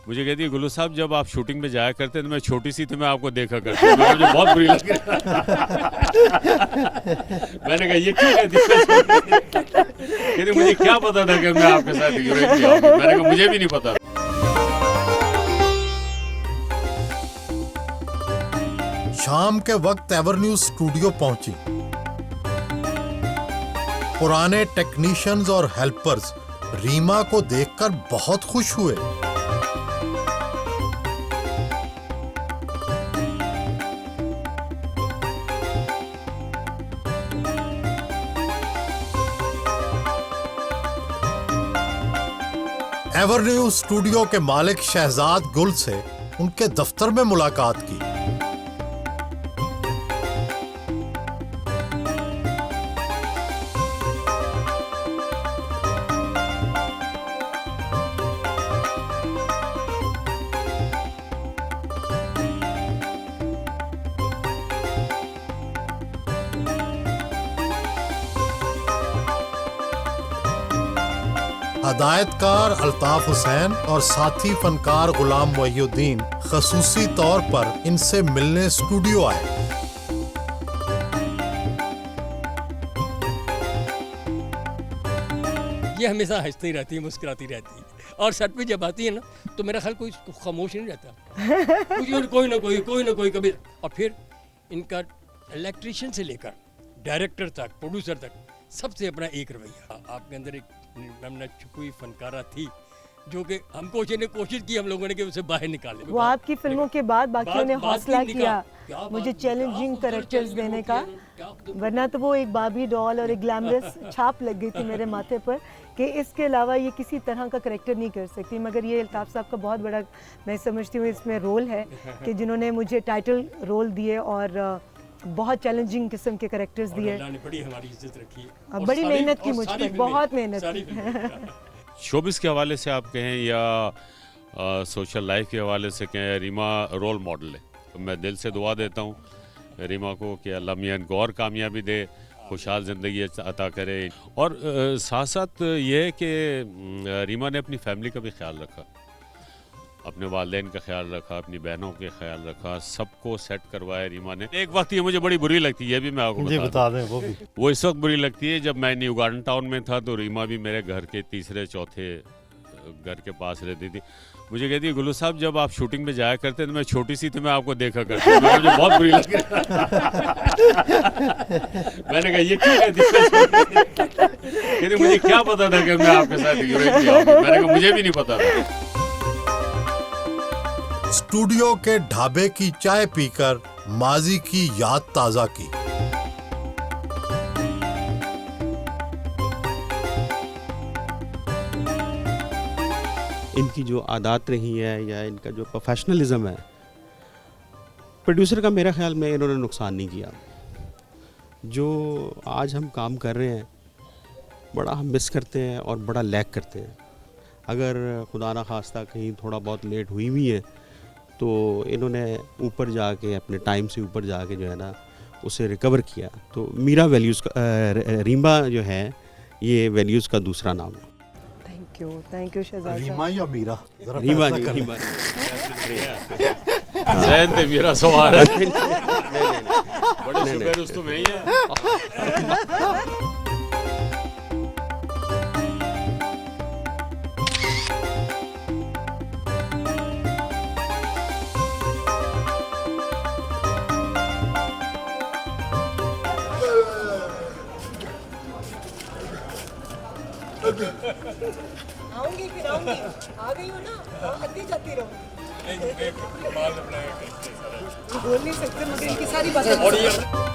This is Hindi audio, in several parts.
मुझे कहती है गुल्लू साहब जब आप शूटिंग में जाया करते तो मैं छोटी सी थी, मैं आपको देखा करती थी, मुझे बहुत बुरी लगी। मैंने कहा ये क्यों कहती है? कहती मुझे क्या पता था कि मैं आपके साथ हीरोइन भी आऊंगी। मैंने कहा मुझे भी नहीं पता। शाम के वक्त एवरन्यू स्टूडियो पहुंची। पुराने टेक्नीशियंस और हेल्पर्स रीमा को देखकर बहुत खुश हुए। एवरन्यू स्टूडियो के मालिक शहजाद गुल से उनके दफ्तर में मुलाकात की। हदायतकार अल्ताफ हुसैन और साथी फनकार गुलाम वहीउद्दीन खसूसी तौर पर इनसे मिलने स्टूडियो आए। ये हमेशा हंसती रहती है, मुस्कुराती रहती है, और सेट पे जब आती है ना तो मेरा ख्याल कोई खामोश नहीं रहता। कोई ना कोई कभी। और फिर इनका इलेक्ट्रिशियन से लेकर डायरेक्टर तक, प्रोड्यूसर तक, सबसे अपना एक रवैया। आपके अंदर एक नमना छुपी फनकारा थी जो कि हमको ने कोशिश की, हम लोगों ने कि उसे बाहर निकाले। वो आपकी फिल्मों के बाद बाकियों ने हौसला किया मुझे चैलेंजिंग कैरेक्टर्स देने का, वरना तो वो एक बाबी डॉल और एक ग्लैमरस छाप लग गई थी मेरे माथे पर कि इसके अलावा ये किसी तरह का कैरेक्टर नहीं कर सकती। मगर ये अल्ताफ साहब का बहुत बड़ा, मैं समझती हूँ, इसमें रोल है कि जिन्होंने मुझे टाइटल रोल दिए और बहुत चैलेंजिंग किस्म के कैरेक्टर्स दिए। बड़ी हमारी इज्जत रखी, बड़ी मेहनत की मुझ पर, बहुत मेहनत की। शोबिस के हवाले से आप कहें या सोशल लाइफ के हवाले से कहें, रीमा रोल मॉडल है। तो मैं दिल से दुआ देता हूँ रीमा को कि अल्लाह मियां को और कामयाबी दे, खुशहाल ज़िंदगी अता करे। और साथ साथ ये है कि रीमा ने अपनी फैमिली का भी ख्याल रखा, अपने वालिदैन का ख्याल रखा, अपनी बहनों के ख्याल रखा, सबको सेट करवाया रीमा ने। एक वक्त ये मुझे बड़ी बुरी लगती है, ये भी मैं आपको बता दें, वो इस वक्त बुरी लगती है जब मैं न्यू गार्डन टाउन में था तो रीमा भी मेरे घर के तीसरे चौथे घर के पास रहती थी। मुझे कहती है गुल्लू साहब जब आप शूटिंग में जाया करते तो मैं छोटी सी थी, मैं आपको देखा करती थी, मुझे बहुत बुरी लगी। मैंने कहा ये क्यों कहती, मुझे क्या पता था कि मैं आपके साथ हीरोइन भी आऊंगी। मैंने कहा मुझे भी नहीं पता था। स्टूडियो के ढाबे की चाय पीकर माजी की याद ताजा की। इनकी जो आदत रही है या इनका जो प्रोफेशनलिज्म है, प्रोड्यूसर का मेरा ख्याल में इन्होंने नुकसान नहीं किया। जो आज हम काम कर रहे हैं बड़ा हम मिस करते हैं और बड़ा लैक करते हैं। अगर खुदा ना खास्ता कहीं थोड़ा बहुत लेट हुई भी है तो इन्होंने ऊपर जाके अपने टाइम से ऊपर जाके जो है ना उसे रिकवर किया। तो मीरा वैल्यूज़ का रीमा जो है ये वैल्यूज़ का दूसरा नाम है। Thank you Shahzad. रीमा या मीरा? रीमा ज़हन पे मेरा सवाल है। बड़े शुक्र दोस्तों में ही है। आऊंगी फिर आऊंगी, आ गई हो ना, आती जाती रहूं। बोल नहीं सकते मुझे इनकी सारी बातें।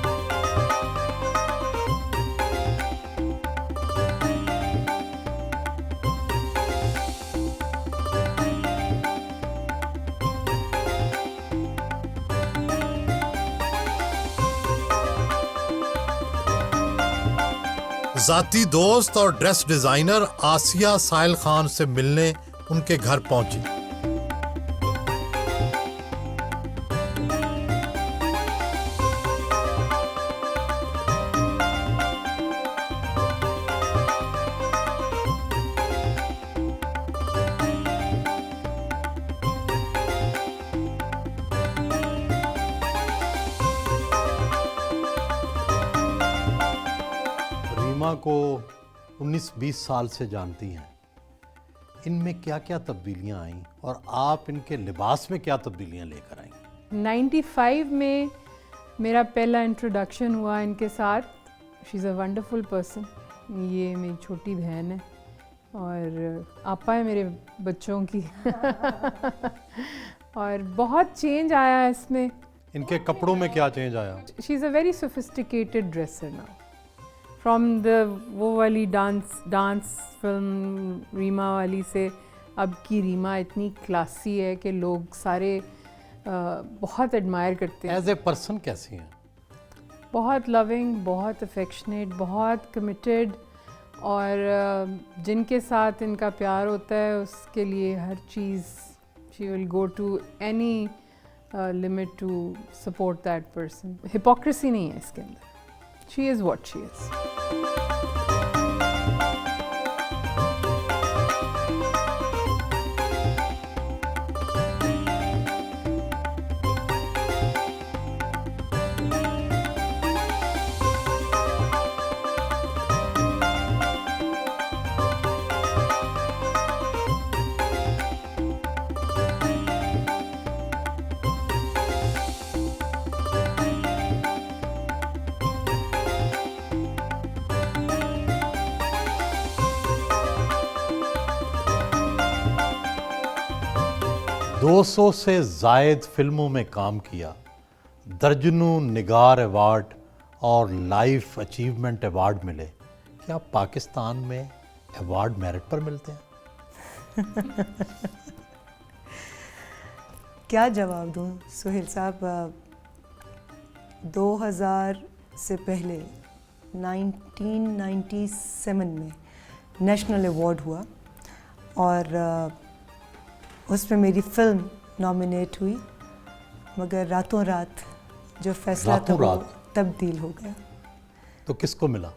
जाती दोस्त और ड्रेस डिजाइनर आसिया साहिल खान से मिलने उनके घर पहुंची। रीमा को 19-20 साल से जानती हैं, इनमें क्या क्या तब्दीलियां आईं और आप इनके लिबास में क्या तब्दीलियां लेकर आईं? 95 में मेरा पहला इंट्रोडक्शन हुआ इनके साथ। She is a wonderful person. ये मेरी छोटी बहन है और आपा है मेरे बच्चों की और बहुत चेंज आया है इसमें। इनके कपड़ों में क्या चेंज आया? She is a very sophisticated dresser now. From the वो वाली डांस फिल्म रीमा वाली से अब की रीमा इतनी क्लासी है कि लोग सारे बहुत एडमायर करते हैं। एज ए पर्सन कैसी हैं? बहुत लविंग, बहुत अफेक्शनेट, बहुत कमिटेड और जिनके साथ इनका प्यार होता है उसके लिए हर चीज़ she will go to any limit to support that person. Hypocrisy नहीं है इसके अंदर। She is what she is. 200 से जायद फिल्मों में काम किया, दर्जनों निगार अवार्ड और लाइफ अचीवमेंट अवार्ड मिले। क्या पाकिस्तान में अवार्ड मेरिट पर मिलते हैं? क्या जवाब दूँ सुहेल साहब। 2000 से पहले 1997 में नेशनल अवार्ड हुआ और उसमें मेरी फिल्म नॉमिनेट हुई, मगर रातों रात जो फैसला था वो तब्दील हो गया। तो किसको मिला?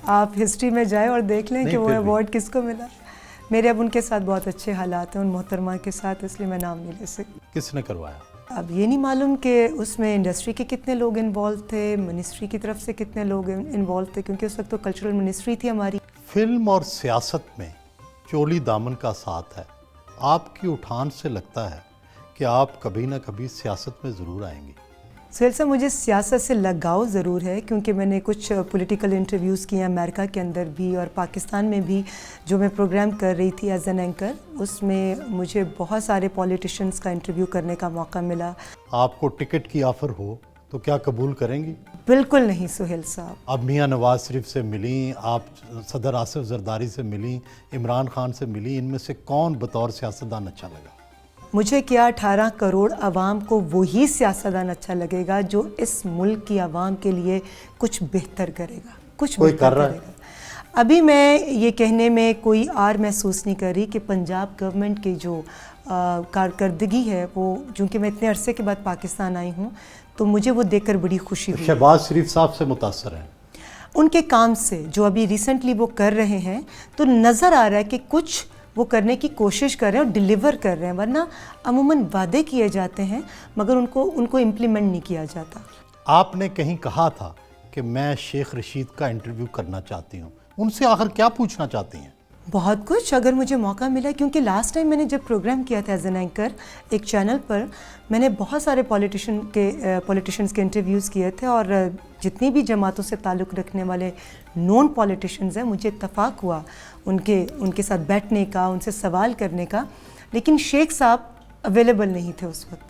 आप हिस्ट्री में जाएं और देख लें कि वो अवार्ड किसको मिला। मेरे अब उनके साथ बहुत अच्छे हालात हैं, उन मोहतरमा के साथ, इसलिए मैं नाम नहीं ले सकती। किसने करवाया? अब ये नहीं मालूम कि उसमें इंडस्ट्री के कितने लोग इन्वॉल्व थे, मिनिस्ट्री की तरफ से कितने लोग इन्वॉल्व थे, क्योंकि उस वक्त तो कल्चरल मिनिस्ट्री थी हमारी। फिल्म और सियासत में चोली दामन का साथ है। आपकी उठान से लगता है कि आप कभी ना कभी सियासत में ज़रूर आएंगी। सुहेल साहब, मुझे सियासत से लगाव ज़रूर है, क्योंकि मैंने कुछ पॉलिटिकल इंटरव्यूज़ किए अमेरिका के अंदर भी और पाकिस्तान में भी। जो मैं प्रोग्राम कर रही थी एज एन एंकर, उसमें मुझे बहुत सारे पॉलिटिशियंस का इंटरव्यू करने का मौका मिला। आपको टिकट की ऑफ़र हो तो क्या कबूल करेंगी? बिल्कुल नहीं सुहेल साहब। अब मियाँ नवाज शरीफ से मिली, आप सदर आसिफ जरदारी से मिली, इमरान खान से मिली, इनमें से कौन बतौर सियासतदान अच्छा लगा? मुझे क्या 18 करोड़ आवाम को वही सियासतदान अच्छा लगेगा जो इस मुल्क की आवाम के लिए कुछ बेहतर करेगा, कुछ बेहतर करेगा। अभी मैं ये कहने में कोई आर महसूस नहीं कर रही कि पंजाब गवर्नमेंट की जो कारकर्दगी है वो, चूँकि मैं इतने अरसे के बाद पाकिस्तान आई हूँ, तो मुझे वो देखकर बड़ी खुशी हुई। शहबाज शरीफ साहब से मुतासर हैं? उनके काम से जो अभी रिसेंटली वो कर रहे हैं, तो नज़र आ रहा है कि कुछ वो करने की कोशिश कर रहे हैं और डिलीवर कर रहे हैं, वरना अमूमन वादे किए जाते हैं मगर उनको इम्प्लीमेंट नहीं किया जाता। आपने कहीं कहा था कि मैं शेख रशीद का इंटरव्यू करना चाहती हूँ, उनसे आखिर क्या पूछना चाहती हैं? बहुत कुछ, अगर मुझे मौका मिला, क्योंकि लास्ट टाइम मैंने जब प्रोग्राम किया था एज एन एंकर एक चैनल पर, मैंने बहुत सारे पॉलिटिशियंस के इंटरव्यूज़ किए थे और जितनी भी जमातों से ताल्लुक़ रखने वाले नॉन पॉलिटिशियंस हैं, मुझे इत्तफाक हुआ उनके साथ बैठने का, उनसे सवाल करने का, लेकिन शेख साहब अवेलेबल नहीं थे उस वक्त।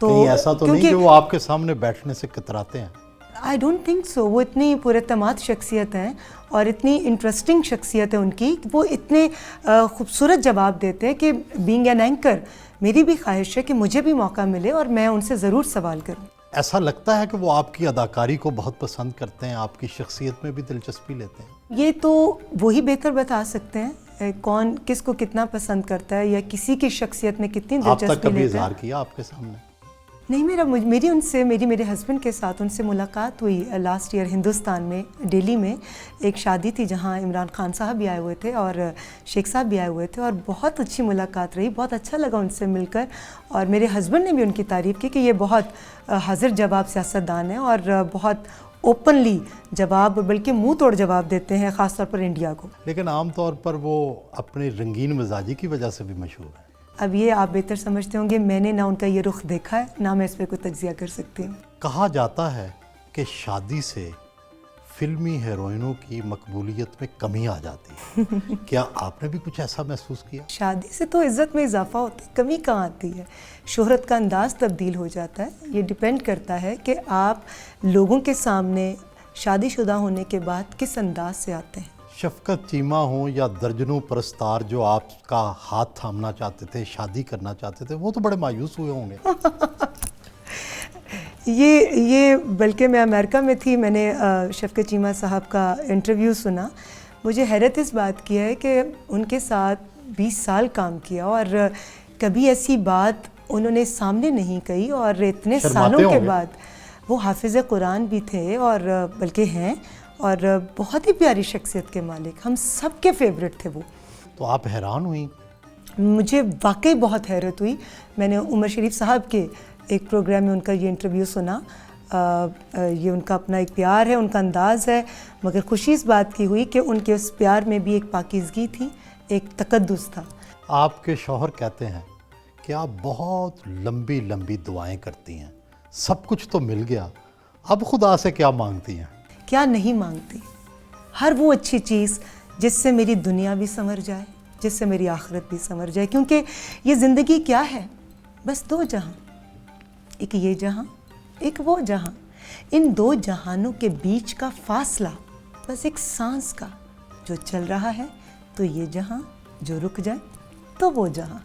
तो कहीं ऐसा तो नहीं कि वो आपके सामने बैठने से कतराते हैं? I don't think so. वो इतनी पुरतमाद शख्सियत हैं और इतनी इंटरेस्टिंग शख्सियत है उनकी, वो इतने खूबसूरत जवाब देते हैं कि बीइंग एन एंकर मेरी भी ख्वाहिश है कि मुझे भी मौका मिले और मैं उनसे ज़रूर सवाल करूं। ऐसा लगता है कि वो आपकी अदाकारी को बहुत पसंद करते हैं, आपकी शख्सियत में भी दिलचस्पी लेते हैं। ये तो वही बेहतर बता सकते हैं कौन किसको कितना पसंद करता है या किसी की शख्सियत में कितनी दिलचस्पी लेते हैं। आप तक कभी इजहार किया आपके सामने? नहीं, मेरे हस्बैंड के साथ उनसे मुलाकात हुई लास्ट ईयर हिंदुस्तान में, दिल्ली में एक शादी थी जहां इमरान खान साहब भी आए हुए थे और शेख साहब भी आए हुए थे और बहुत अच्छी मुलाकात रही, बहुत अच्छा लगा उनसे मिलकर। और मेरे हस्बैंड ने भी उनकी तारीफ़ की कि ये बहुत हाजिर जवाब सियासतदान है और बहुत ओपनली जवाब, बल्कि मुंह तोड़ जवाब देते हैं, ख़ासतौर पर इंडिया को। लेकिन आम तौर पर वो अपनी रंगीन मिजाजी की वजह से भी मशहूर है। अब ये आप बेहतर समझते होंगे, मैंने ना उनका ये रुख देखा है, ना मैं इस पर कोई तज्जिया कर सकती हूँ। कहा जाता है कि शादी से फिल्मी हीरोइनों की मकबूलियत में कमी आ जाती है। क्या आपने भी कुछ ऐसा महसूस किया? शादी से तो इज़्ज़त में इजाफा होता है, कमी कहाँ आती है। शोहरत का अंदाज़ तब्दील हो जाता है। ये डिपेंड करता है कि आप लोगों के सामने शादीशुदा होने के बाद किस अंदाज से आते हैं। शफकत चीमा हो या दर्जनों परस्तार जो आपका हाथ थामना चाहते थे, शादी करना चाहते थे, वो तो बड़े मायूस हुए होंगे। ये बल्कि मैं अमेरिका में थी, मैंने शफकत चीमा साहब का इंटरव्यू सुना। मुझे हैरत इस बात की है कि उनके साथ 20 साल काम किया और कभी ऐसी बात उन्होंने सामने नहीं कही, और इतने सालों के बाद वो हाफिज़ कुरान भी थे और बल्कि हैं, और बहुत ही प्यारी शख्सियत के मालिक, हम सब के फेवरेट थे वो। तो आप हैरान हुई? मुझे वाकई बहुत हैरत हुई। मैंने उमर शरीफ साहब के एक प्रोग्राम में उनका ये इंटरव्यू सुना। ये उनका अपना एक प्यार है, उनका अंदाज़ है, मगर खुशी इस बात की हुई कि उनके उस प्यार में भी एक पाकीज़गी थी, एक तकद्दुस था। आपके शौहर कहते हैं कि आप बहुत लंबी लंबी दुआएं करती हैं, सब कुछ तो मिल गया, अब खुदा से क्या मांगती हैं? क्या नहीं मांगती, हर वो अच्छी चीज़ जिससे मेरी दुनिया भी संवर जाए, जिससे मेरी आखिरत भी संवर जाए। क्योंकि ये ज़िंदगी क्या है, बस 2 जहां, एक ये जहां, एक वो जहां। इन 2 जहानों के बीच का फासला बस एक सांस का, जो चल रहा है तो ये जहां, जो रुक जाए तो वो जहां।